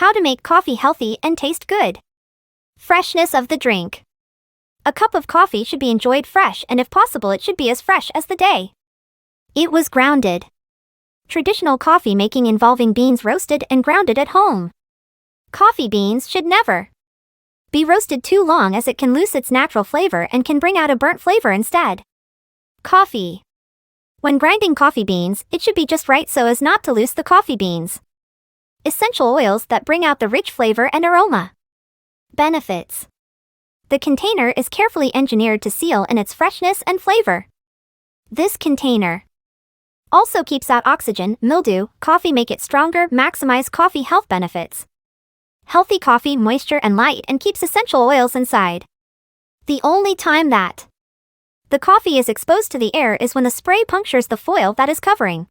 How to make coffee healthy and taste good. Freshness of the drink. A cup of coffee should be enjoyed fresh, and if possible it should be as fresh as the day it was grounded. Traditional coffee making involving beans roasted and grounded at home. Coffee beans should never be roasted too long, as it can lose its natural flavor and can bring out a burnt flavor instead. Coffee. When grinding coffee beans, it should be just right so as not to lose the coffee beans essential oils that bring out the rich flavor and aroma. Benefits. The container is carefully engineered to seal in its freshness and flavor. This container also keeps out oxygen, mildew, coffee, make it stronger, maximize coffee health benefits. Healthy coffee, moisture and light, and keeps essential oils inside. The only time that the coffee is exposed to the air is when the spray punctures the foil that is covering